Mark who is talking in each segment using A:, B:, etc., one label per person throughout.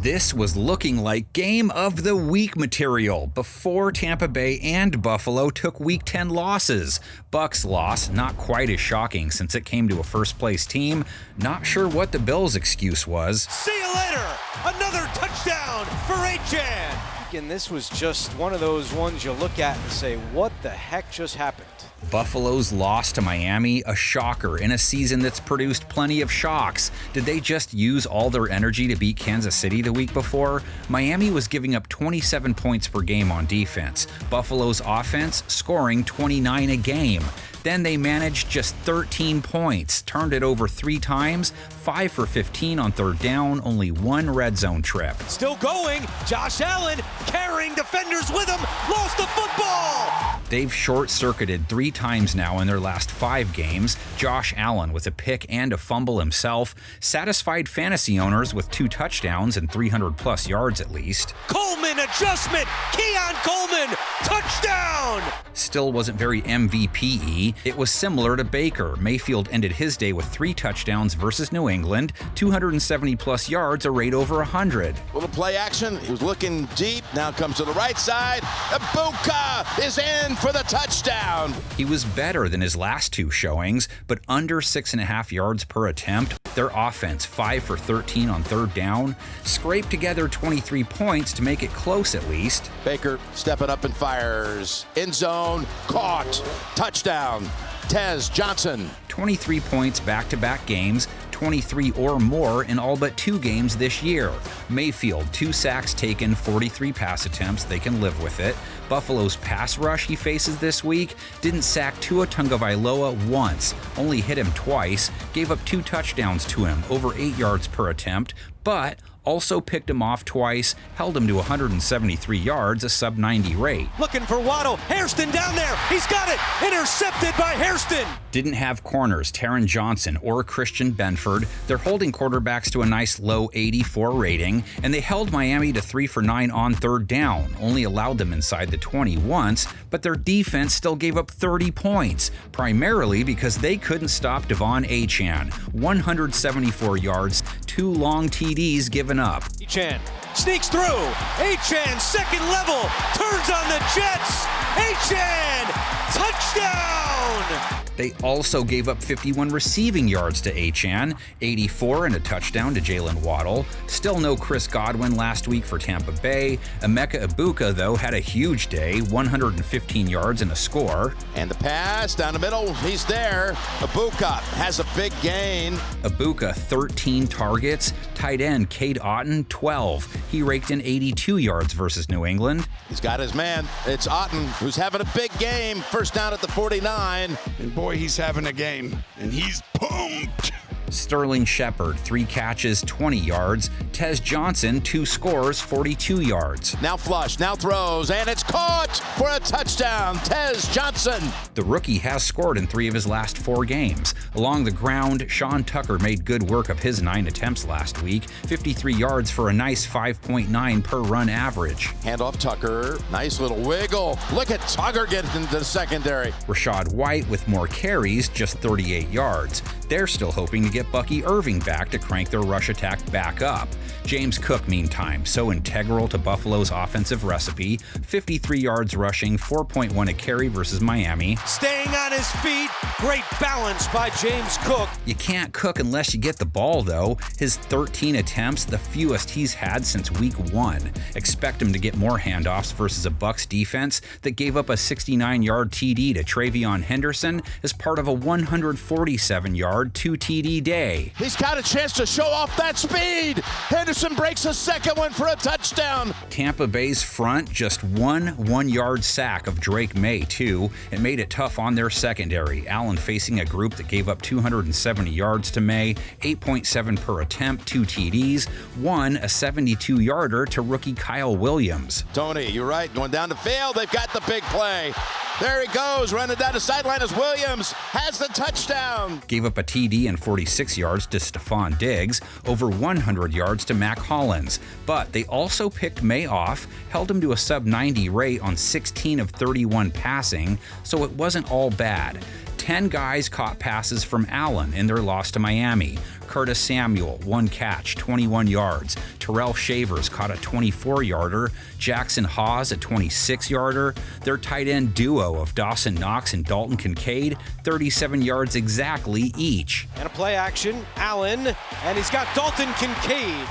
A: This was looking like Game of the Week material before Tampa Bay and Buffalo took Week 10 losses. Bucs loss, not quite as shocking since it came to a first-place team. Not sure what the Bills' excuse was.
B: See you later! Another touchdown for Achan!
C: And this was just one of those ones you look at and say, what the heck just happened?
A: Buffalo's loss to Miami, a shocker in a season that's produced plenty of shocks. Did they just use all their energy to beat Kansas City the week before? Miami was giving up 27 points per game on defense. Buffalo's offense scoring 29 a game. Then they managed just 13 points, turned it over 3 times, 5 for 15 on third down, only 1 red zone trip.
B: Still going, Josh Allen carrying defenders with him, lost the football!
A: They've short-circuited 3 times now in their last 5 games. Josh Allen with a pick and a fumble himself, satisfied fantasy owners with 2 touchdowns and 300-plus yards at least.
B: Coleman adjustment, Keon Coleman, touchdown!
A: Still wasn't very MVP-y. It was similar to Baker. Mayfield ended his day with 3 touchdowns versus New England, 270-plus yards, a rate over 100.
D: Little play action. He was looking deep. Now comes to the right side. Ibuka is in for the touchdown.
A: He was better than his last 2 showings, but under 6.5 yards per attempt. Their offense, 5 for 13 on third down, scraped together 23 points to make it close at least.
D: Baker stepping up and fires. End zone, caught. Touchdown. Tez Johnson.
A: 23 points back-to-back games, 23 or more in all but 2 games this year. Mayfield, 2 sacks taken, 43 pass attempts, they can live with it. Buffalo's pass rush he faces this week didn't sack Tua Tagovailoa once, only hit him twice, gave up 2 touchdowns to him, over 8 yards per attempt, but also picked him off twice, held him to 173 yards, a sub-90 rate.
B: Looking for Waddle, Hairston down there, he's got it, intercepted by Hairston!
A: Didn't have corners Taron Johnson or Christian Benford. They're holding quarterbacks to a nice low 84 rating, and they held Miami to 3 for 9 on third down, only allowed them inside the 20 once, but their defense still gave up 30 points, primarily because they couldn't stop Devon Achane. 174 yards, 2 long TDs given up.
B: Achane sneaks through. Achane, second level, turns on the Jets. Achane, touchdown!
A: They also gave up 51 receiving yards to Achane, 84 and a touchdown to Jalen Waddle. Still no Chris Godwin last week for Tampa Bay. Emeka Ibuka, though, had a huge day, 115 yards and a score.
D: And the pass down the middle, he's there. Ibuka has a big gain.
A: Ibuka, 13 targets. Tight end Cade Otton, 12. He raked in 82 yards versus New England.
D: He's got his man. It's Otton, who's having a big game. First down at the 49.
E: And boy, he's having a game, and he's pumped.
A: Sterling Shepard, 3 catches, 20 yards. Tez Johnson, 2 scores, 42 yards.
D: Now flush, now throws, and it's caught for a touchdown. Tez Johnson.
A: The rookie has scored in 3 of his last 4 games. Along the ground, Sean Tucker made good work of his 9 attempts last week, 53 yards for a nice 5.9 per run average.
D: Handoff Tucker, nice little wiggle. Look at Tucker getting into the secondary.
A: Rashad White with more carries, just 38 yards. They're still hoping to get Bucky Irving back to crank their rush attack back up. James Cook, meantime, so integral to Buffalo's offensive recipe, 53 yards rushing, 4.1 a carry versus Miami.
B: Staying on his feet, great balance by James Cook.
A: You can't cook unless you get the ball, though. His 13 attempts, the fewest he's had since week 1. Expect him to get more handoffs versus a Bucs defense that gave up a 69-yard TD to Travion Henderson as part of a 147-yard 2 TD day.
D: He's got a chance to show off that speed. Henderson breaks a second one for a touchdown.
A: Tampa Bay's front, just 1 sack of Drake May, too. It made it tough on their secondary. Allen facing a group that gave up 270 yards to May, 8.7 per attempt, 2 TDs, 1 a 72-yarder to rookie Kyle Williams.
D: Tony, you're right. Going down the field, they've got the big play. There he goes, running down the sideline as Williams has the touchdown.
A: Gave up a TD and 46 yards to Stephon Diggs, over 100 yards to Mac Hollins. But they also picked May off, held him to a sub-90 rate on 16 of 31 passing, so it wasn't all bad. 10 guys caught passes from Allen in their loss to Miami. Curtis Samuel, 1 catch, 21 yards. Terrell Shavers caught a 24-yarder. Jackson Hawes, a 26-yarder. Their tight end duo of Dawson Knox and Dalton Kincaid, 37 yards exactly each.
C: And a play action, Allen, and he's got Dalton Kincaid.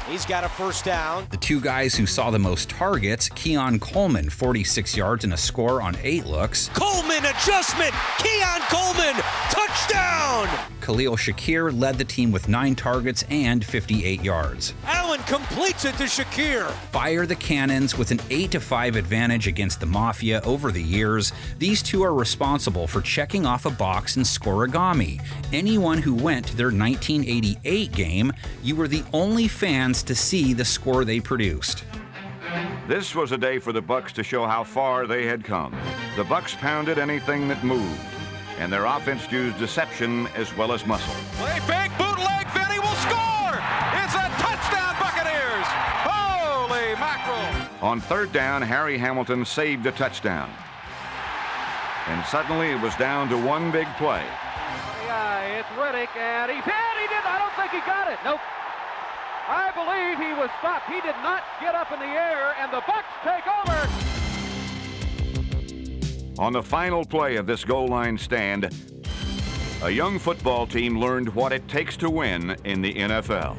C: He's got a first down.
A: The two guys who saw the most targets, Keon Coleman, 46 yards and a score on 8 looks.
B: Coleman adjustment. Keon Coleman, touchdown.
A: Khalil Shakir led the team with 9 targets and 58 yards.
B: Allen completes it to Shakir.
A: Fire the Cannons with an 8-5 advantage against the Mafia over the years. These two are responsible for checking off a box in scoregami. Anyone who went to their 1988 game, you were the only fans to see the score they produced.
F: This was a day for the Bucs to show how far they had come. The Bucs pounded anything that moved, and their offense used deception as well as muscle.
G: Play fake, bootleg, Vinny will score! It's a touchdown, Buccaneers! Holy mackerel!
F: On 3rd down, Harry Hamilton saved a touchdown. And suddenly it was down to one big play.
H: Yeah, it's Riddick, and he's hit! He did! I don't think he got it! Nope. I believe he was stopped. He did not get up in the air, and the Bucs take over.
F: On the final play of this goal line stand, a young football team learned what it takes to win in the NFL.